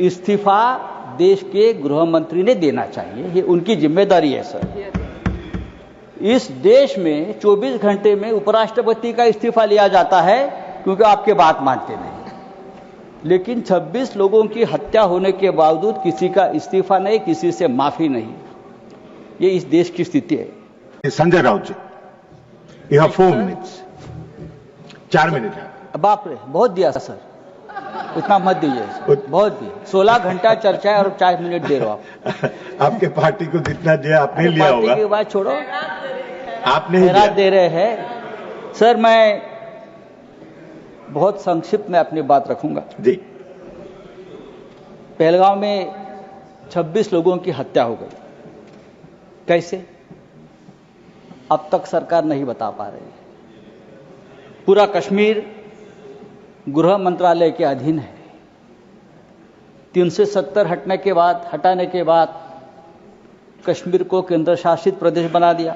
इस्तीफा देश के गृह मंत्री ने देना चाहिए, ये उनकी जिम्मेदारी है सर। इस देश में 24 घंटे में उपराष्ट्रपति का इस्तीफा लिया जाता है क्योंकि आपके बात मानते नहीं, लेकिन 26 लोगों की हत्या होने के बावजूद किसी का इस्तीफा नहीं, किसी से माफी नहीं। ये इस देश की स्थिति है। संजय राउत जी, यू हैव 4 मिनट्स, 4 मिनट है। बाप रे, बहुत दिया सर, इतना मत दीजिए, बहुत दिया। 16 घंटा चर्चा है और 4 मिनट दे रहे हो आप। आपके पार्टी को जितना दिया आपने लिया होगा। पार्टी की बात छोड़ो, आपने ही खैरात दे रहे हैं सर। मैं बहुत संक्षिप्त में अपनी बात रखूंगा जी। पहलगांव में 26 लोगों की हत्या हो गई, कैसे अब तक सरकार नहीं बता पा रही। पूरा कश्मीर गृह मंत्रालय के अधीन है। 370 हटाने के बाद कश्मीर को केंद्र शासित प्रदेश बना दिया।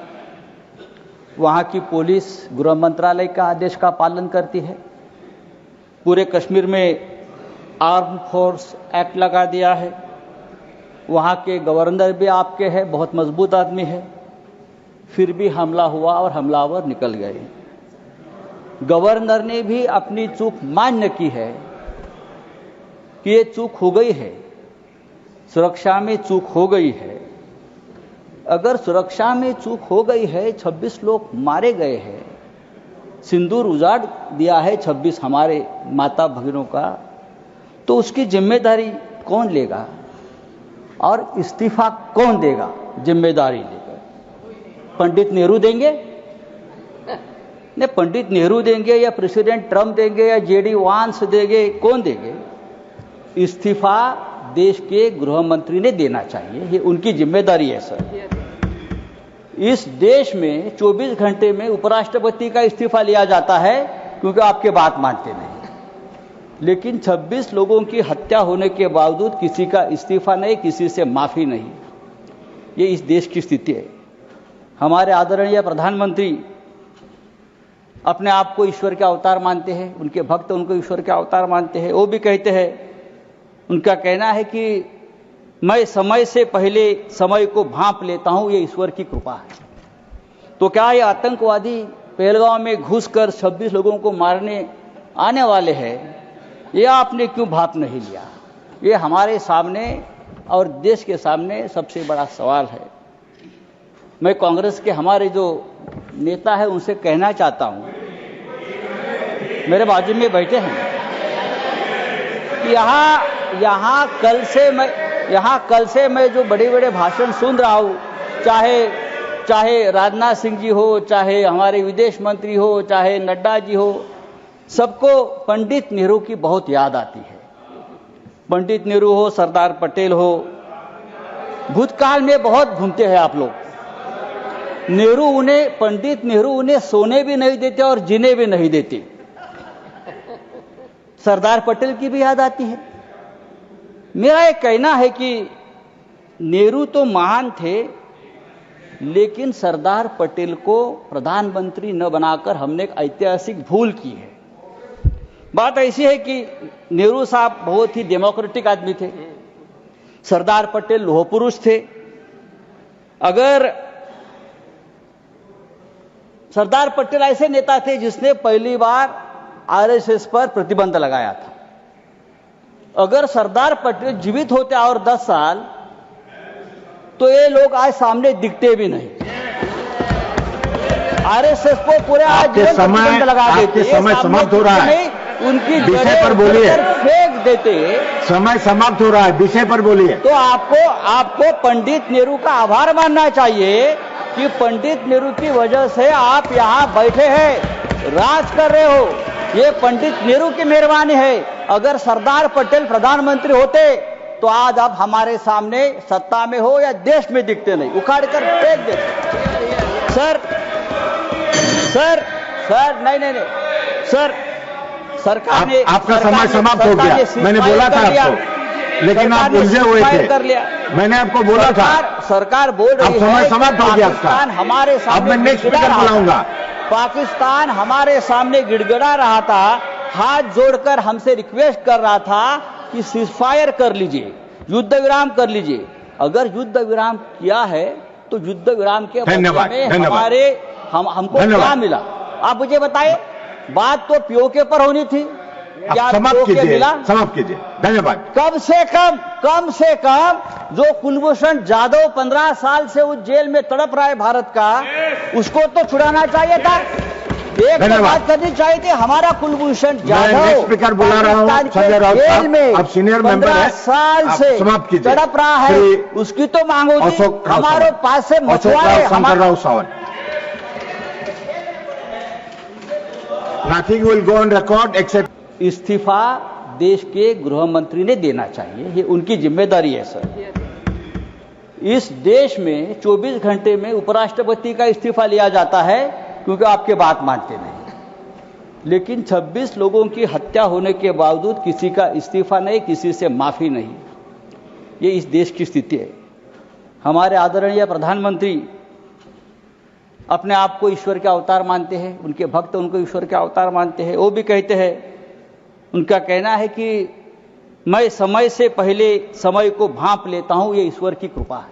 वहां की पुलिस गृह मंत्रालय का आदेश का पालन करती है। पूरे कश्मीर में आर्म फोर्स एक्ट लगा दिया है। वहां के गवर्नर भी आपके हैं, बहुत मजबूत आदमी है, फिर भी हमला हुआ और हमलावर निकल गए। गवर्नर ने भी अपनी चूक मान्य की है कि ये चूक हो गई है, सुरक्षा में चूक हो गई है। अगर सुरक्षा में चूक हो गई है, 26 लोग मारे गए हैं, सिंदूर उजाड़ दिया है 26 हमारे माता भगिनों का, तो उसकी जिम्मेदारी कौन लेगा और इस्तीफा कौन देगा? जिम्मेदारी लेकर पंडित नेहरू देंगे? नहीं, पंडित नेहरू देंगे या प्रेसिडेंट ट्रंप देंगे या जेडी वांस देंगे? कौन देंगे? इस्तीफा देश के गृह मंत्री ने देना चाहिए, ये उनकी जिम्मेदारी है सर। इस देश में 24 घंटे में उपराष्ट्रपति का इस्तीफा लिया जाता है क्योंकि आपके बात मानते नहीं, लेकिन 26 लोगों की हत्या होने के बावजूद किसी का इस्तीफा नहीं, किसी से माफी नहीं। ये इस देश की स्थिति है। हमारे आदरणीय प्रधानमंत्री अपने आप को ईश्वर के अवतार मानते हैं, उनके भक्त उनको ईश्वर के अवतार मानते हैं। वो भी कहते हैं, उनका कहना है कि मैं समय से पहले समय को भांप लेता हूं, ये ईश्वर की कृपा है। तो क्या ये आतंकवादी पहलगांव में घुसकर 26 लोगों को मारने आने वाले हैं? ये आपने क्यों भांप नहीं लिया? ये हमारे सामने और देश के सामने सबसे बड़ा सवाल है। मैं कांग्रेस के हमारे जो नेता है उनसे कहना चाहता हूं, मेरे बाजू में बैठे हैं, यहां कल से मैं जो बड़े बड़े भाषण सुन रहा हूं, चाहे राजनाथ सिंह जी हो, चाहे हमारे विदेश मंत्री हो, चाहे नड्डा जी हो, सबको पंडित नेहरू की बहुत याद आती है। पंडित नेहरू हो, सरदार पटेल हो, भूतकाल में बहुत घूमते हैं आप लोग। पंडित नेहरू उन्हें सोने भी नहीं देते और जीने भी नहीं देते। सरदार पटेल की भी याद आती है। मेरा ये कहना है कि नेहरू तो महान थे, लेकिन सरदार पटेल को प्रधानमंत्री न बनाकर हमने एक ऐतिहासिक भूल की है। बात ऐसी है कि नेहरू साहब बहुत ही डेमोक्रेटिक आदमी थे, सरदार पटेल लोह पुरुष थे। अगर सरदार पटेल ऐसे नेता थे जिसने पहली बार आरएसएस पर प्रतिबंध लगाया था। अगर सरदार पटेल जीवित होते और 10 साल, तो ये लोग आज सामने दिखते भी नहीं। आरएसएस को पूरे आज प्रतिबंध लगा देते। समय समाप्त हो रहा है, उनकी विषय पर बोलिए। फेंक देते। समय समाप्त हो रहा है, विषय पर बोलिए। तो आपको पंडित नेहरू का आभार मानना चाहिए कि पंडित नेहरू की वजह से आप यहां बैठे हैं, राज कर रहे हो। ये पंडित नेहरू की मेहरबानी है। अगर सरदार पटेल प्रधानमंत्री होते तो आज आप हमारे सामने सत्ता में हो या देश में दिखते नहीं, उखाड़ कर फेंक देते। सर नहीं सर, सरकार ने आपका समय समाप्त हो गया। मैंने बोला था आपको, लेकिन आप उलझे हुए थे। मैंने आपको बोला था। सरकार बोल रही है, समय समाप्त हो गया आपका। हमारे सामने अब मैं नेक्स्ट स्पीकर बुलाऊंगा। पाकिस्तान हमारे सामने गिड़गिड़ा रहा था, हाथ जोड़कर हमसे रिक्वेस्ट कर रहा था कि सीजफायर कर लीजिए, युद्ध विराम कर लीजिए। अगर युद्ध विराम किया है तो युद्ध विराम के बदले में हमको क्या मिला? आप मुझे बताइए। बात तो पीओके पर होनी थी, क्या पीओके मिला? समाप्त कीजिए। धन्यवाद। कम से कम जो कुलभूषण जाधव 15 साल से उस जेल में तड़प रहा है भारत का, उसको तो छुड़ाना चाहिए था। एक बात करनी चाहिए थी, हमारा कुलभूषण जाधव स्पीकर बुला रहा हूं, संजय राउत साहब, अब सीनियर मेंबर है, 15 साल से तड़प रहा है, उसकी तो मांग होती। हमारे पास से मछुआरे Nothing will go on record except इस्तीफा देश के गृह मंत्री ने देना चाहिए, ये उनकी जिम्मेदारी है सर। इस देश में 24 घंटे में उपराष्ट्रपति का इस्तीफा लिया जाता है क्योंकि आपके बात मानते नहीं, लेकिन 26 लोगों की हत्या होने के बावजूद किसी का इस्तीफा नहीं, किसी से माफी नहीं। ये इस देश की स्थिति है। हमारे आदरणीय प्रधानमंत्री अपने आप को ईश्वर के अवतार मानते हैं, उनके भक्त उनको ईश्वर के अवतार मानते हैं। वो भी कहते हैं, उनका कहना है कि मैं समय से पहले समय को भांप लेता हूं, ये ईश्वर की कृपा है।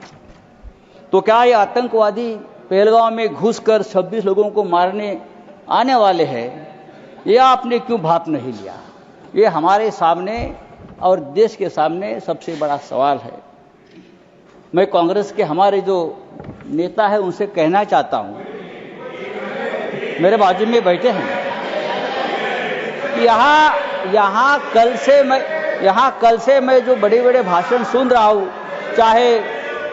तो क्या ये आतंकवादी पहलगांव में घुसकर 26 लोगों को मारने आने वाले हैं, ये आपने क्यों भाप नहीं लिया? ये हमारे सामने और देश के सामने सबसे बड़ा सवाल है। मैं कांग्रेस के हमारे जो नेता है उनसे कहना चाहता हूं, मेरे बाजू में बैठे हैं, यहां कल से मैं जो बड़े बड़े भाषण सुन रहा हूं,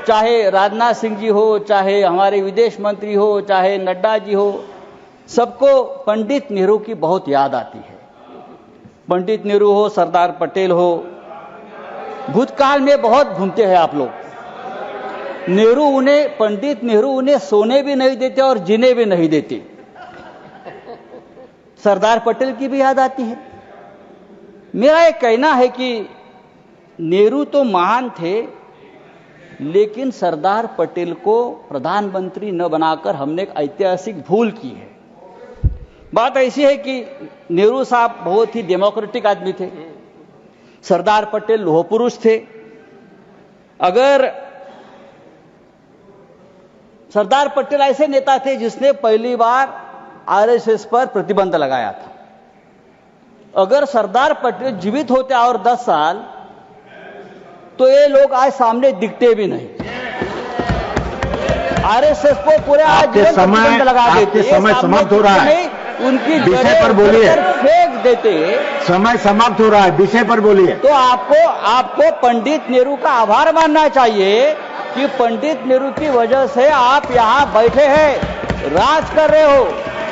चाहे राजनाथ सिंह जी हो, चाहे हमारे विदेश मंत्री हो, चाहे नड्डा जी हो, सबको पंडित नेहरू की बहुत याद आती है। पंडित नेहरू हो, सरदार पटेल हो, भूतकाल में बहुत घूमते हैं आप लोग। पंडित नेहरू उन्हें सोने भी नहीं देते और जीने भी नहीं देते। सरदार पटेल की भी याद आती है। मेरा एक कहना है कि नेहरू तो महान थे, लेकिन सरदार पटेल को प्रधानमंत्री न बनाकर हमने एक ऐतिहासिक भूल की है। बात ऐसी है कि नेहरू साहब बहुत ही डेमोक्रेटिक आदमी थे, सरदार पटेल लोह पुरुष थे। अगर सरदार पटेल ऐसे नेता थे जिसने पहली बार आरएसएस पर प्रतिबंध लगाया था। अगर सरदार पटेल जीवित होते और 10 साल, तो ये लोग आज सामने दिखते भी नहीं। आरएसएस को पूरे आज प्रतिबंध लगा देते। समय समाप्त हो रहा है, उनकी विषय पर बोलिए। फेंक देते। समय समाप्त हो रहा है, विषय पर बोलिए। तो आपको पंडित नेहरू का आभार मानना चाहिए कि पंडित नेहरू की वजह से आप यहां बैठे हैं, राज कर रहे हो।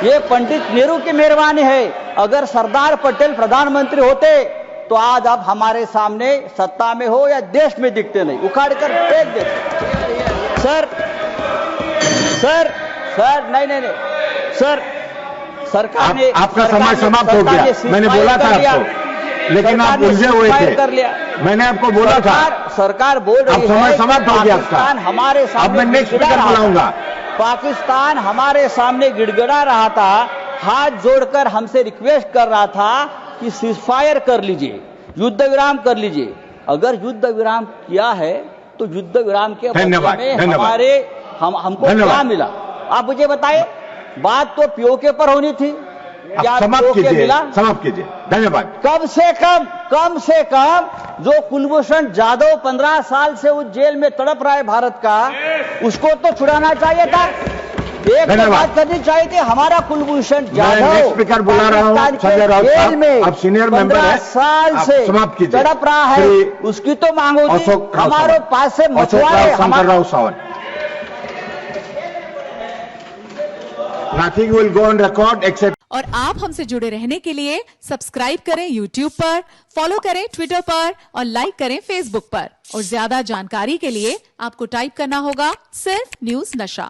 ये पंडित नेहरू की मेहरबानी है। अगर सरदार पटेल प्रधानमंत्री होते तो आज आप हमारे सामने सत्ता में हो या देश में दिखते नहीं, उखाड़ कर फेंक देते। सर नहीं सर, सरकार ने आपका समय समाप्त हो गया। मैंने बोला था आपको, लेकिन आप उलझे हुए थे। मैंने आपको बोला था। सरकार बोल रही है समय समाप्त हो गया आपका। हमारे सामने अब मैं नेक्स्ट स्पीकर बुलाऊंगा। पाकिस्तान हमारे सामने गिड़गिड़ा रहा था, हाथ जोड़कर हमसे रिक्वेस्ट कर रहा था कि सीजफायर कर लीजिए, युद्ध विराम कर लीजिए। अगर युद्ध विराम किया है तो युद्ध विराम के बदले में हमको क्या मिला? आप मुझे बताइए। बात तो पीओके पर होनी थी, क्या पीओके मिला? समाप्त कीजिए। धन्यवाद। कम से कम जो कुलभूषण जाधव 15 साल से उस जेल में तड़प रहा है भारत का, उसको तो छुड़ाना चाहिए था। एक बात करनी चाहिए थी, हमारा कुलभूषण जाधव स्पीकर बुला रहा हूं, संजय राउत साहब, अब सीनियर मेंबर है, 15 साल से तड़प रहा है, उसकी तो मांग होती। हमारे पास से मछुआरे Nothing will go on record except। और आप हमसे जुड़े रहने के लिए सब्सक्राइब करें YouTube पर, फॉलो करें Twitter पर और लाइक करें Facebook पर। और ज्यादा जानकारी के लिए आपको टाइप करना होगा सिर्फ न्यूज़ नशा।